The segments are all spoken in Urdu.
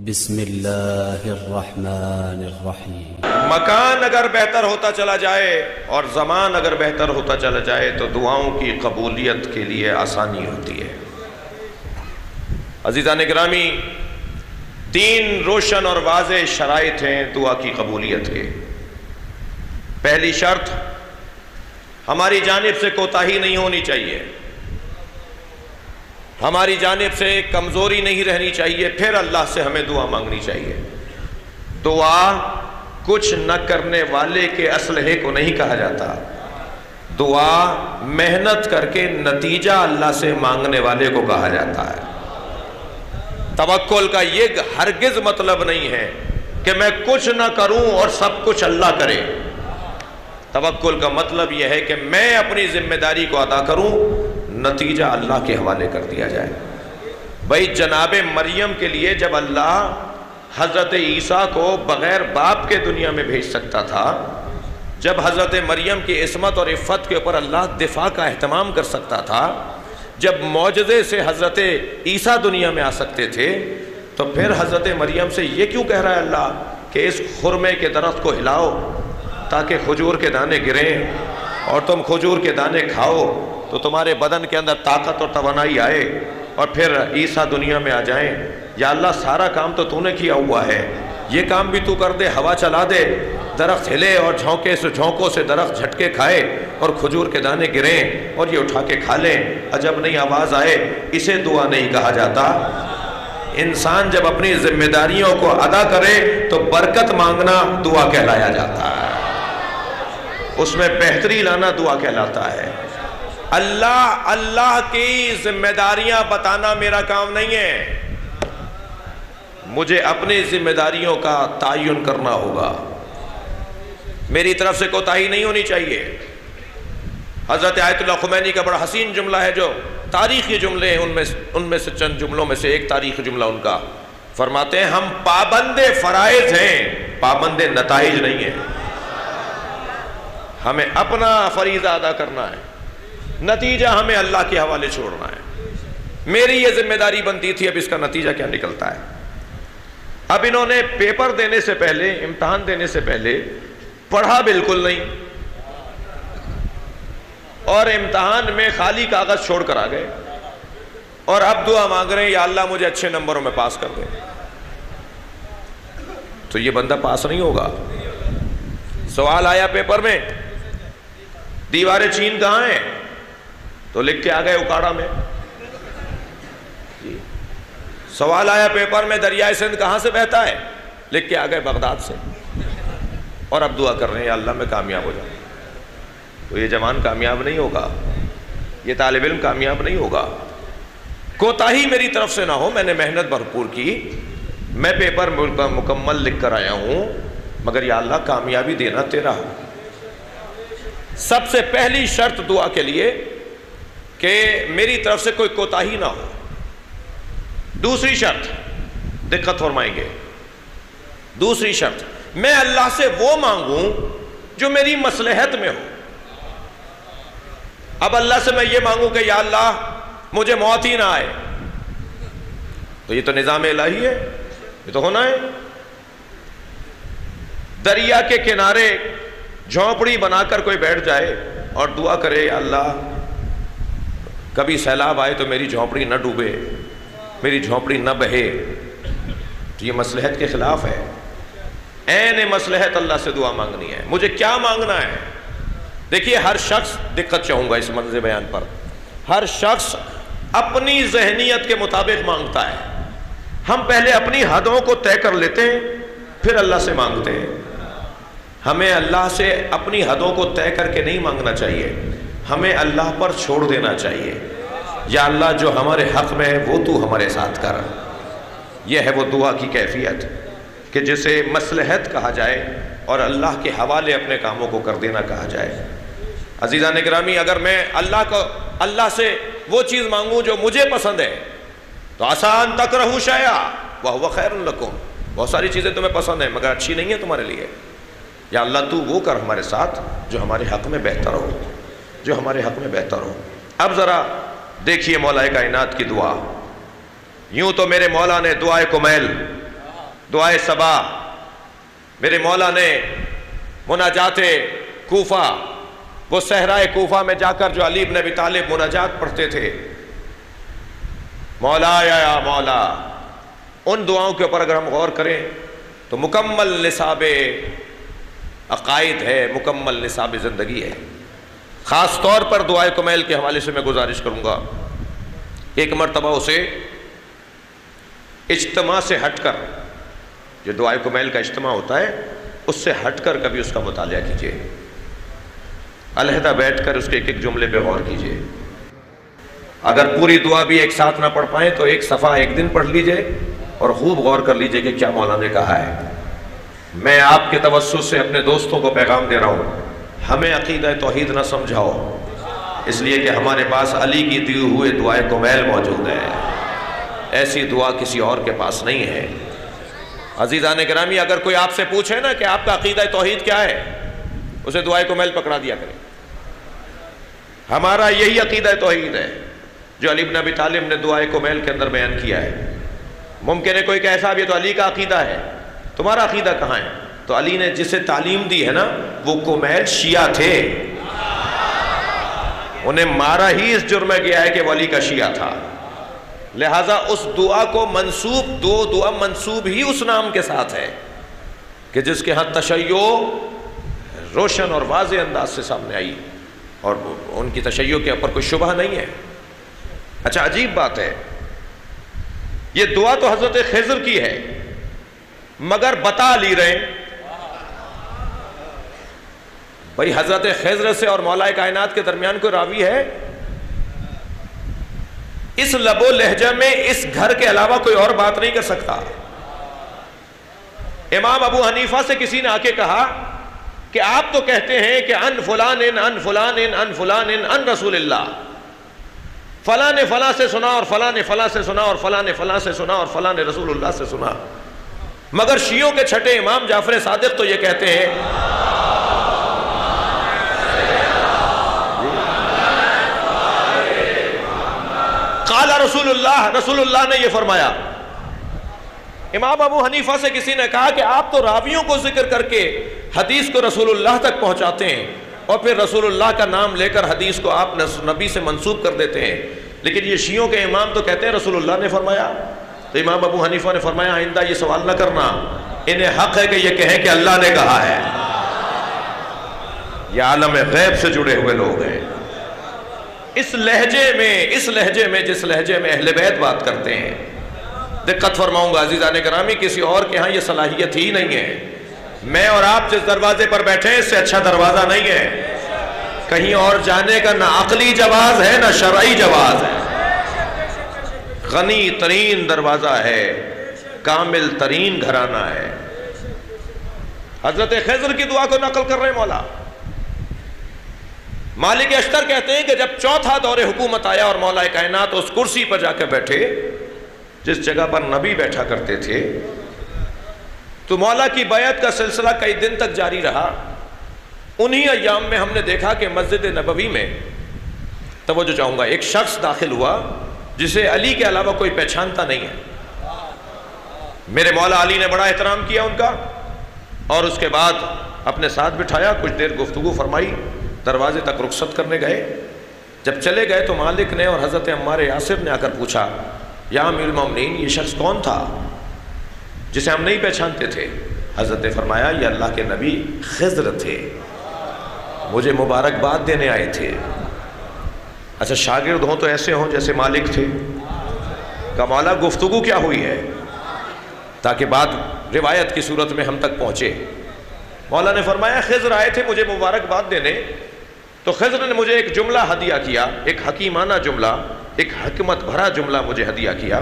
بسم اللہ الرحمن الرحیم۔ مکان اگر بہتر ہوتا چلا جائے اور زمان اگر بہتر ہوتا چلا جائے تو دعاؤں کی قبولیت کے لیے آسانی ہوتی ہے۔ عزیزان گرامی، تین روشن اور واضح شرائط ہیں دعا کی قبولیت کے۔ پہلی شرط، ہماری جانب سے کوتاہی نہیں ہونی چاہیے، ہماری جانب سے کمزوری نہیں رہنی چاہیے، پھر اللہ سے ہمیں دعا مانگنی چاہیے۔ دعا کچھ نہ کرنے والے کے اسلحے کو نہیں کہا جاتا، دعا محنت کر کے نتیجہ اللہ سے مانگنے والے کو کہا جاتا ہے۔ توکل کا یہ ہرگز مطلب نہیں ہے کہ میں کچھ نہ کروں اور سب کچھ اللہ کرے۔ توکل کا مطلب یہ ہے کہ میں اپنی ذمہ داری کو ادا کروں، نتیجہ اللہ کے حوالے کر دیا جائے۔ بھائی جناب مریم کے لیے جب اللہ حضرت عیسیٰ کو بغیر باپ کے دنیا میں بھیج سکتا تھا، جب حضرت مریم کی عصمت اور عفت کے اوپر اللہ دفاع کا اہتمام کر سکتا تھا، جب معجزے سے حضرت عیسیٰ دنیا میں آ سکتے تھے، تو پھر حضرت مریم سے یہ کیوں کہہ رہا ہے اللہ کہ اس خرمے کے درخت کو ہلاؤ تاکہ کھجور کے دانے گریں اور تم کھجور کے دانے کھاؤ تو تمہارے بدن کے اندر طاقت اور توانائی آئے اور پھر عیسیٰ دنیا میں آ جائیں؟ یا اللہ سارا کام تو نے کیا ہوا ہے، یہ کام بھی تو کر دے، ہوا چلا دے، درخت ہلے اور جھونکوں سے درخت جھٹکے کھائے اور کھجور کے دانے گریں اور یہ اٹھا کے کھا لیں، عجب نہیں آواز آئے۔ اسے دعا نہیں کہا جاتا۔ انسان جب اپنی ذمہ داریوں کو ادا کرے تو برکت مانگنا دعا کہلایا جاتا ہے، اس میں بہتری لانا دعا کہلاتا ہے۔ اللہ کی ذمہ داریاں بتانا میرا کام نہیں ہے، مجھے اپنی ذمہ داریوں کا تعین کرنا ہوگا، میری طرف سے کوتاہی نہیں ہونی چاہیے۔ حضرت آیت اللہ خمینی کا بڑا حسین جملہ ہے، جو تاریخی جملے ہیں ان میں سے چند جملوں میں سے ایک تاریخی جملہ ان کا، فرماتے ہیں ہم پابند فرائض ہیں، پابند نتائج نہیں ہیں۔ ہمیں اپنا فریضہ ادا کرنا ہے، نتیجہ ہمیں اللہ کے حوالے چھوڑنا ہے۔ میری یہ ذمہ داری بنتی تھی، اب اس کا نتیجہ کیا نکلتا ہے؟ اب انہوں نے پیپر دینے سے پہلے، امتحان دینے سے پہلے پڑھا بالکل نہیں اور امتحان میں خالی کاغذ چھوڑ کر آ گئے، اور اب دعا مانگ رہے ہیں یا اللہ مجھے اچھے نمبروں میں پاس کر دے۔ تو یہ بندہ پاس نہیں ہوگا۔ سوال آیا پیپر میں، دیواریں چین کہاں ہیں؟ تو لکھ کے آ گئے اکاڑا میں۔ سوال آیا پیپر میں، دریائے سندھ کہاں سے بہتا ہے؟ لکھ کے آ گئے بغداد سے، اور اب دعا کر رہے ہیں یا اللہ میں کامیاب ہو جاؤں۔ تو یہ جوان کامیاب نہیں ہوگا، یہ طالب علم کامیاب نہیں ہوگا۔ کوتاہی میری طرف سے نہ ہو، میں نے محنت بھرپور کی، میں پیپر مکمل لکھ کر آیا ہوں، مگر یا اللہ کامیابی دینا تیرا ہو۔ سب سے پہلی شرط دعا کے لیے کہ میری طرف سے کوئی کوتاہی نہ ہو۔ دوسری شرط، دقت فرمائیں گے، دوسری شرط، میں اللہ سے وہ مانگوں جو میری مصلحت میں ہو۔ اب اللہ سے میں یہ مانگوں کہ یا اللہ مجھے موت ہی نہ آئے، تو یہ تو نظام الہی ہے، یہ تو ہونا ہے۔ دریا کے کنارے جھونپڑی بنا کر کوئی بیٹھ جائے اور دعا کرے یا اللہ کبھی سیلاب آئے تو میری جھونپڑی نہ ڈوبے، میری جھونپڑی نہ بہے، تو یہ مصلحت کے خلاف ہے۔ عین مصلحت اللہ سے دعا مانگنی ہے۔ مجھے کیا مانگنا ہے؟ دیکھیے ہر شخص، دقت چاہوں گا اس منظر بیان پر، ہر شخص اپنی ذہنیت کے مطابق مانگتا ہے۔ ہم پہلے اپنی حدوں کو طے کر لیتے ہیں، پھر اللہ سے مانگتے ہیں۔ ہمیں اللہ سے اپنی حدوں کو طے کر کے نہیں مانگنا چاہیے، ہمیں اللہ پر چھوڑ دینا چاہیے۔ یا اللہ جو ہمارے حق میں ہے وہ تو ہمارے ساتھ کر۔ یہ ہے وہ دعا کی کیفیت کہ جسے مصلحت کہا جائے اور اللہ کے حوالے اپنے کاموں کو کر دینا کہا جائے۔ عزیزان گرامی، اگر میں اللہ سے وہ چیز مانگوں جو مجھے پسند ہے، تو آسان تکرہوا شیئا وہو خیر لکم، بہت ساری چیزیں تمہیں پسند ہیں مگر اچھی نہیں ہے تمہارے لیے، یا اللہ تو وہ کر ہمارے ساتھ جو ہمارے حق میں بہتر ہو، جو ہمارے حق میں بہتر ہو۔ اب ذرا دیکھیے مولا کائنات کی دعا، یوں تو میرے مولا نے دعائے کمیل دعائے صبا، میرے مولا نے مناجات کوفہ، وہ صحرائے کوفہ میں جا کر جو علی بن ابی طالب مناجات پڑھتے تھے، مولا یا مولا، ان دعاؤں کے اوپر اگر ہم غور کریں تو مکمل نصاب عقائد ہے، مکمل نصاب زندگی ہے۔ خاص طور پر دعائے کمیل کے حوالے سے میں گزارش کروں گا، ایک مرتبہ اسے اجتماع سے ہٹ کر، جو دعائے کمیل کا اجتماع ہوتا ہے اس سے ہٹ کر کبھی اس کا مطالعہ کیجئے، علیحدہ بیٹھ کر اس کے ایک ایک جملے پہ غور کیجئے۔ اگر پوری دعا بھی ایک ساتھ نہ پڑھ پائیں تو ایک صفحہ ایک دن پڑھ لیجئے اور خوب غور کر لیجئے کہ کیا مولا نے کہا ہے۔ میں آپ کے توسط سے اپنے دوستوں کو پیغام دے رہا ہوں، ہمیں عقیدہ توحید نہ سمجھاؤ، اس لیے کہ ہمارے پاس علی کی دی ہوئے دعائے کمیل موجود ہے، ایسی دعا کسی اور کے پاس نہیں ہے۔ عزیزان گرامی، اگر کوئی آپ سے پوچھے نا کہ آپ کا عقیدہ توحید کیا ہے، اسے دعائے کمیل پکڑا دیا کرے۔ ہمارا یہی عقیدہ توحید ہے جو علی بن ابی طالب نے دعائے کمیل کے اندر بیان کیا ہے۔ ممکن ہے کوئی کہے صاحب یہ تو علی کا عقیدہ ہے، تمہارا عقیدہ کہاں ہے؟ تو علی نے جسے تعلیم دی ہے نا، وہ کمیل شیعہ تھے، انہیں مارا ہی اس جرم میں گیا ہے کہ وہ علی کا شیعہ تھا، لہٰذا اس دعا کو منسوب، دعا منسوب ہی اس نام کے ساتھ ہے کہ جس کے ہاں تشیع روشن اور واضح انداز سے سامنے آئی، اور ان کی تشیع کے اوپر کوئی شبہ نہیں ہے۔ اچھا، عجیب بات ہے، یہ دعا تو حضرت خضر کی ہے، مگر بتا لی رہے بھئی حضرت خضر سے اور مولا کائنات کے درمیان کوئی راوی ہے؟ اس لب و لہجہ میں اس گھر کے علاوہ کوئی اور بات نہیں کر سکتا۔ امام ابو حنیفہ سے کسی نے آ کے کہا کہ آپ تو کہتے ہیں کہ ان فلان ان فلان ان فلان ان رسول اللہ، فلاں نے فلاں سے سنا اور فلاں نے فلاں سے سنا اور فلاں نے فلاں سے سنا اور فلاں نے رسول اللہ سے سنا، مگر شیعوں کے چھٹے امام جعفر صادق تو یہ کہتے ہیں قال رسول اللہ، رسول اللہ نے یہ فرمایا۔ امام ابو حنیفہ سے کسی نے کہا کہ آپ تو راویوں کو ذکر کر کے حدیث کو رسول اللہ تک پہنچاتے ہیں اور پھر رسول اللہ کا نام لے کر حدیث کو آپ نبی سے منسوب کر دیتے ہیں، لیکن یہ شیعوں کے امام تو کہتے ہیں رسول اللہ نے فرمایا۔ تو امام ابو حنیفہ نے فرمایا آئندہ یہ سوال نہ کرنا، انہیں حق ہے کہ یہ کہیں کہ اللہ نے کہا ہے، یہ عالم غیب سے جڑے ہوئے لوگ ہیں۔ اس لہجے میں جس لہجے میں اہل بیت بات کرتے ہیں، دقت فرماؤں گا عزیزان گرامی، کسی اور کے ہاں یہ صلاحیت ہی نہیں ہے۔ میں اور آپ جس دروازے پر بیٹھے ہیں اس سے اچھا دروازہ نہیں ہے، کہیں اور جانے کا نہ عقلی جواز ہے نہ شرعی جواز ہے، غنی ترین دروازہ ہے، کامل ترین گھرانہ ہے۔ حضرت خضر کی دعا کو نقل کر رہے ہیں مولا۔ مالک اشتر کہتے ہیں کہ جب چوتھا دور حکومت آیا اور مولا کائنات اس کرسی پر جا کے بیٹھے جس جگہ پر نبی بیٹھا کرتے تھے، تو مولا کی بیعت کا سلسلہ کئی دن تک جاری رہا۔ انہی ایام میں ہم نے دیکھا کہ مسجد نبوی میں، توجہ چاہوں گا، ایک شخص داخل ہوا جسے علی کے علاوہ کوئی پہچانتا نہیں ہے۔ میرے مولا علی نے بڑا احترام کیا ان کا، اور اس کے بعد اپنے ساتھ بٹھایا، کچھ دیر گفتگو فرمائی، دروازے تک رخصت کرنے گئے۔ جب چلے گئے تو مالک نے اور حضرت عمار یاسر نے آ کر پوچھا یا امیر المومنین یہ شخص کون تھا جسے ہم نہیں پہچانتے تھے؟ حضرت نے فرمایا یہ اللہ کے نبی خضر تھے، مجھے مبارکباد دینے آئے تھے۔ اچھا، شاگرد ہوں تو ایسے ہوں جیسے مالک تھے؟ کہ مولا گفتگو کیا ہوئی ہے تاکہ بات روایت کی صورت میں ہم تک پہنچے۔ مولا نے فرمایا خضر آئے تھے مجھے مبارکباد دینے، تو خضر نے مجھے ایک جملہ ہدیہ کیا، ایک حکیمانہ جملہ، ایک حکمت بھرا جملہ مجھے ہدیہ کیا،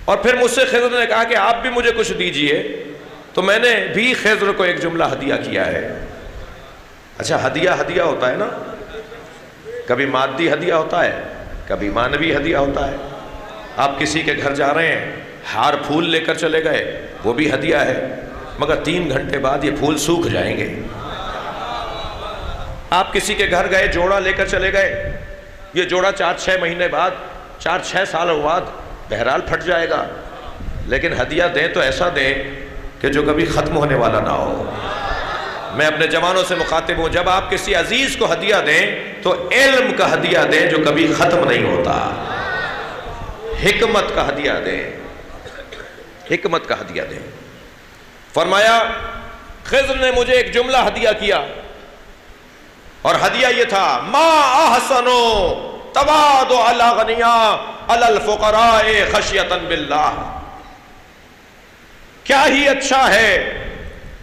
اور پھر مجھ سے خضر نے کہا کہ آپ بھی مجھے کچھ دیجئے، تو میں نے بھی خضر کو ایک جملہ ہدیہ کیا ہے۔ اچھا، ہدیہ ہوتا ہے نا، کبھی مادی ہدیہ ہوتا ہے، کبھی مانوی ہدیہ ہوتا ہے۔ آپ کسی کے گھر جا رہے ہیں، ہار پھول لے کر چلے گئے، وہ بھی ہدیہ ہے، مگر 3 گھنٹے بعد یہ پھول سوکھ جائیں گے۔ آپ کسی کے گھر گئے، جوڑا لے کر چلے گئے، یہ جوڑا 4-6 مہینے بعد، 4-6 سال بعد بہرحال پھٹ جائے گا۔ لیکن ہدیہ دیں تو ایسا دیں کہ جو کبھی ختم ہونے والا نہ ہو۔ میں اپنے جوانوں سے مخاطب ہوں، جب آپ کسی عزیز کو ہدیہ دیں تو علم کا ہدیہ دیں جو کبھی ختم نہیں ہوتا، حکمت کا ہدیہ دیں، حکمت کا ہدیہ دیں۔ فرمایا خضر نے مجھے ایک جملہ ہدیہ کیا، اور ہدیہ یہ تھا، ما احسنو تواضع الاغنیاء علی الفقراء خشیۃ باللہ۔ کیا ہی اچھا ہے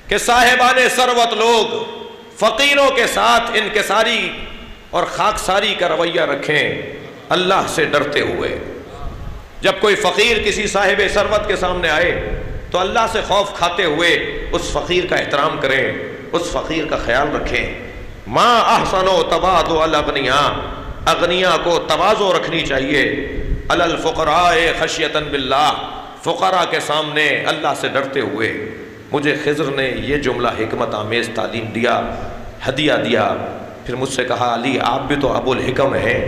کہ صاحبان ثروت لوگ فقیروں کے ساتھ انکساری اور خاکساری کا رویہ رکھیں اللہ سے ڈرتے ہوئے۔ جب کوئی فقیر کسی صاحب ثروت کے سامنے آئے تو اللہ سے خوف کھاتے ہوئے اس فقیر کا احترام کریں، اس فقیر کا خیال رکھیں۔ ما احسنو تواضع الاغنیاء، اغنیاء کو تواضع رکھنی چاہیے، علی الفقراء خشیۃ باللہ، فقراء کے سامنے اللہ سے ڈرتے ہوئے۔ مجھے خضر نے یہ جملہ حکمت آمیز تعلیم دیا، ہدیہ دیا، پھر مجھ سے کہا علی آپ بھی تو ابو الحکم ہیں،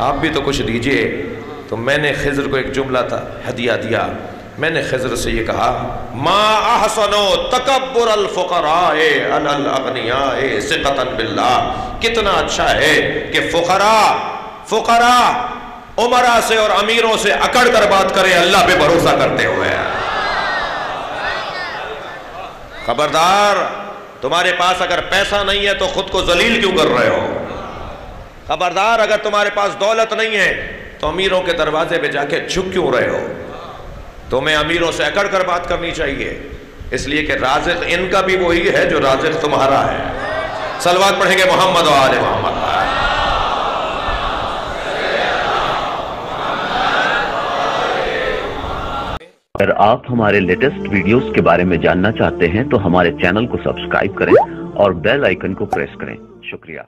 آپ بھی تو کچھ دیجئے۔ تو میں نے خضر کو ایک جملہ تھا ہدیہ دیا، میں نے خضر سے یہ کہا، ما احسنو تکبر الفقراء علی الاغنیاء ثقۃ باللہ۔ کتنا اچھا ہے کہ فقراء عمراء سے اور امیروں سے اکڑ کر بات کریں اللہ پہ بھروسہ کرتے ہوئے۔ خبردار، تمہارے پاس اگر پیسہ نہیں ہے تو خود کو ذلیل کیوں کر رہے ہو؟ خبردار، اگر تمہارے پاس دولت نہیں ہے تو امیروں کے دروازے پہ جا کے جھک کیوں رہے ہو؟ تمہیں امیروں سے اکڑ کر بات کرنی چاہیے، اس لیے کہ رازق ان کا بھی وہی ہے جو رازق تمہارا ہے۔ صلوات پڑھیں گے محمد و آل محمد۔ اگر آپ ہمارے لیٹسٹ ویڈیوز کے بارے میں جاننا چاہتے ہیں تو ہمارے چینل کو سبسکرائب کریں اور بیل آئیکن کو پریس کریں۔ شکریہ۔